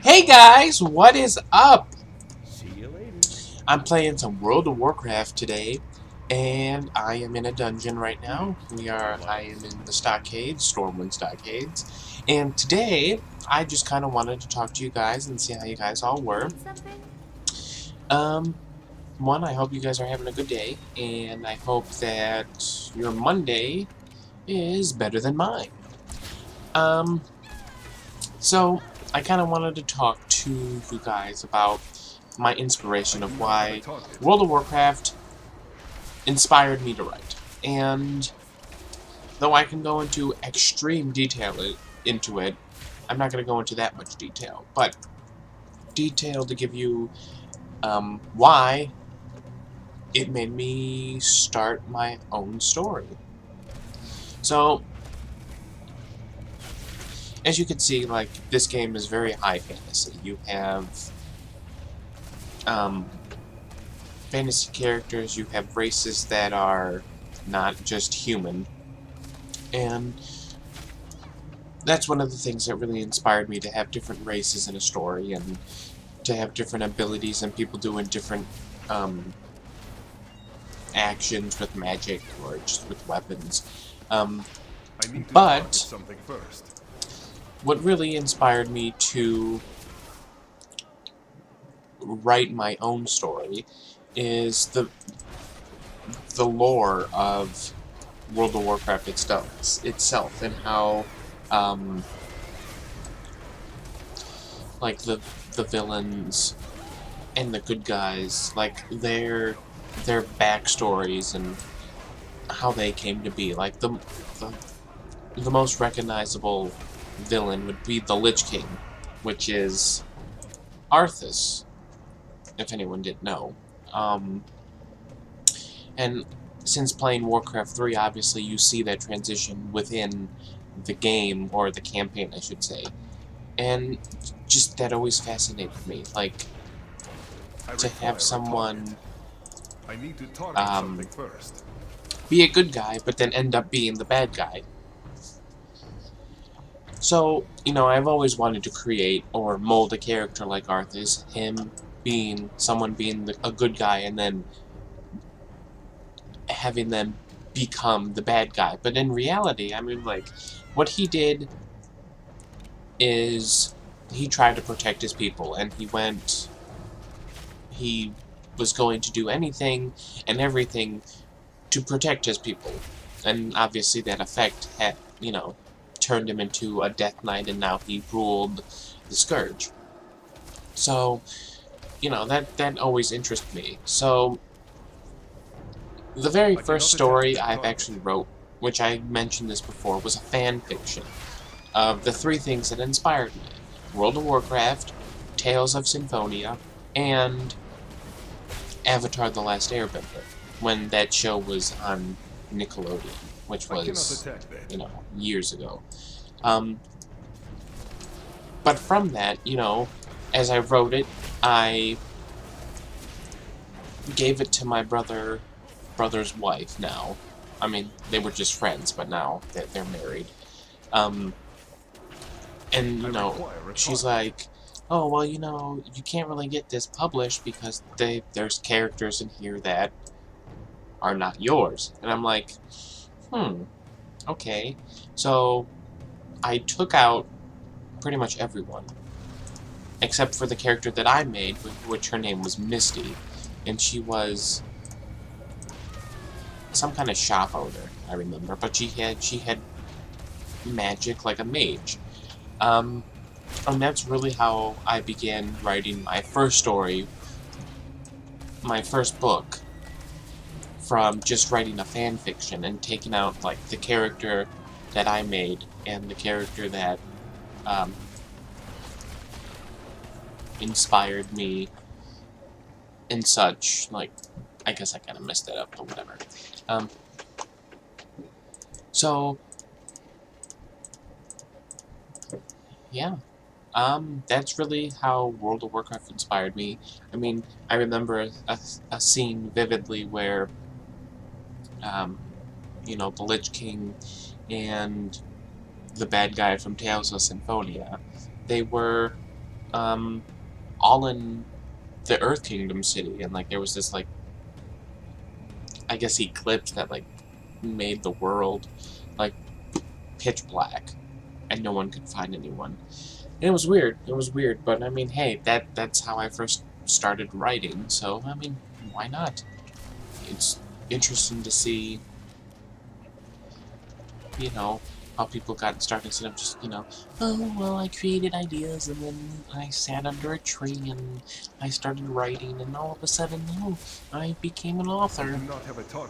Hey guys, what is up? See you later. I'm playing some World of Warcraft today, and I am in a dungeon right now. I am in the Stockades, Stormwind Stockades, and today I just kind of wanted to talk to you guys and see how you guys all were. Um, One, I hope you guys are having a good day, and I hope that your Monday is better than mine. So I kind of wanted to talk to you guys about my inspiration of why World of Warcraft inspired me to write. And though I can go into extreme detail into it, I'm not going to go into that much detail, but detail to give you why it made me start my own story. So, as you can see, like, this game is very high fantasy. You have fantasy characters, you have races that are not just human, and that's one of the things that really inspired me to have different races in a story, and to have different abilities and people doing different actions with magic or just with weapons. But what really inspired me to write my own story is the lore of World of Warcraft itself and how like the villains and the good guys, like their backstories and how they came to be. Like the most recognizable villain would be the Lich King, which is Arthas, if anyone didn't know. And since playing Warcraft 3, obviously you see that transition within the game, or the campaign, I should say. And just that always fascinated me, like, to have someone be a good guy, but then end up being the bad guy. So, you know, I've always wanted to create or mold a character like Arthas, him being a good guy, and then having them become the bad guy. But in reality, I mean, like, what he did is he tried to protect his people, and he was going to do anything and everything to protect his people. And obviously that effect had, you know, turned him into a Death Knight, and now he ruled the Scourge. So, you know, that always interested me. So, the very first story I've actually wrote, which I mentioned this before, was a fan fiction of the three things that inspired me: World of Warcraft, Tales of Symphonia, and Avatar: The Last Airbender, when that show was on Nickelodeon, which was, you know, years ago. But from that, you know, as I wrote it, I gave it to my brother's wife now. I mean, they were just friends, but now that they're married. And, you know, she's like, oh, well, you know, you can't really get this published because there's characters in here that are not yours. And I'm like, okay. So I took out pretty much everyone, except for the character that I made, which her name was Misty, and she was some kind of shop owner, I remember, but she had magic like a mage. And that's really how I began writing my first story, my first book, from just writing a fan fiction and taking out, like, the character that I made and the character that inspired me and such. Like, I guess I kind of messed that up, but whatever. So, yeah. That's really how World of Warcraft inspired me. I mean, I remember a scene vividly where, you know, the Lich King and the bad guy from Tales of Symphonia, they were all in the Earth Kingdom city, and like there was this like, I guess, eclipse that like made the world like pitch black, and no one could find anyone. And it was weird. It was weird, but I mean, hey, that's how I first started writing. So I mean, why not? It's interesting to see, you know, how people got started instead of just, you know, oh, well, I created ideas, and then I sat under a tree, and I started writing, and all of a sudden, oh, I became an author.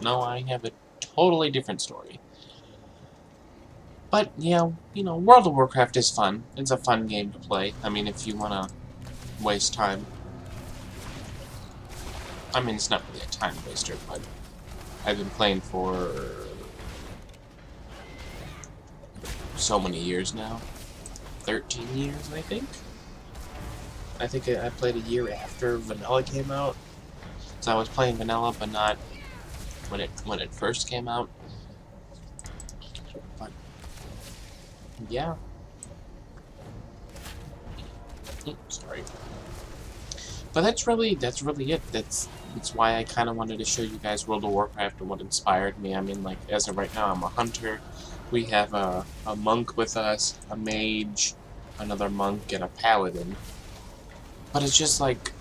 No, I have a totally different story. But, yeah, you know, World of Warcraft is fun. It's a fun game to play. I mean, if you want to waste time. I mean, it's not really a time waster, but I've been playing for so many years now. 13 years, I think. I think I played a year after Vanilla came out. So I was playing Vanilla, but not when it first came out. But yeah. Sorry. But that's really it. That's why I kind of wanted to show you guys World of Warcraft and what inspired me. I mean, like, as of right now, I'm a hunter. We have a monk with us, a mage, another monk, and a paladin. But it's just like,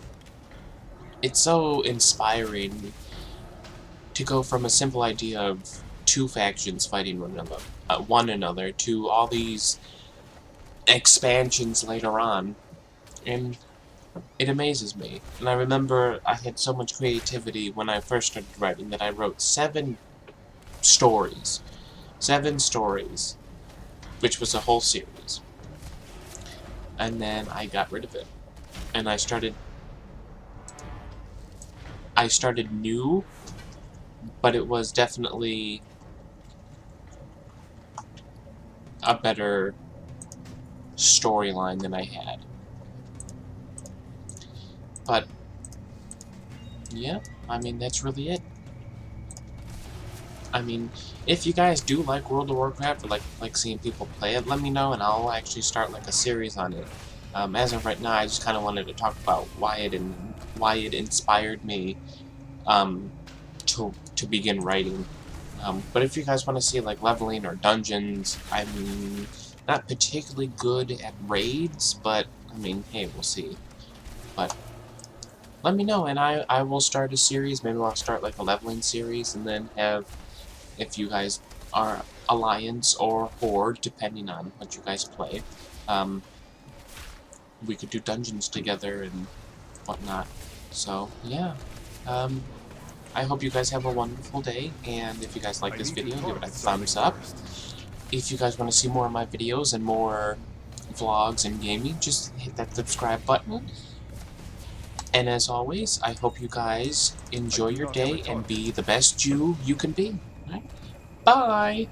it's so inspiring to go from a simple idea of two factions fighting one another to all these expansions later on. And it amazes me. And I remember I had so much creativity when I first started writing that I wrote 7 stories. 7 stories, which was a whole series. And then I got rid of it. And I started new, but it was definitely a better storyline than I had. But yeah, I mean, that's really it. I mean, if you guys do like World of Warcraft or like seeing people play it, let me know, and I'll actually start like a series on it. As of right now, I just kind of wanted to talk about why it inspired me to begin writing. But if you guys want to see like leveling or dungeons, I'm not particularly good at raids, but I mean, hey, we'll see. But let me know, and I will start a series. Maybe I'll start like a leveling series, and then have, if you guys are Alliance or Horde, depending on what you guys play, we could do dungeons together and whatnot. So yeah, I hope you guys have a wonderful day, and if you guys like this video, give it a thumbs up. If you guys want to see more of my videos and more vlogs and gaming, just hit that subscribe button. And as always, I hope you guys enjoy your day and be the best you can be. Right? Bye!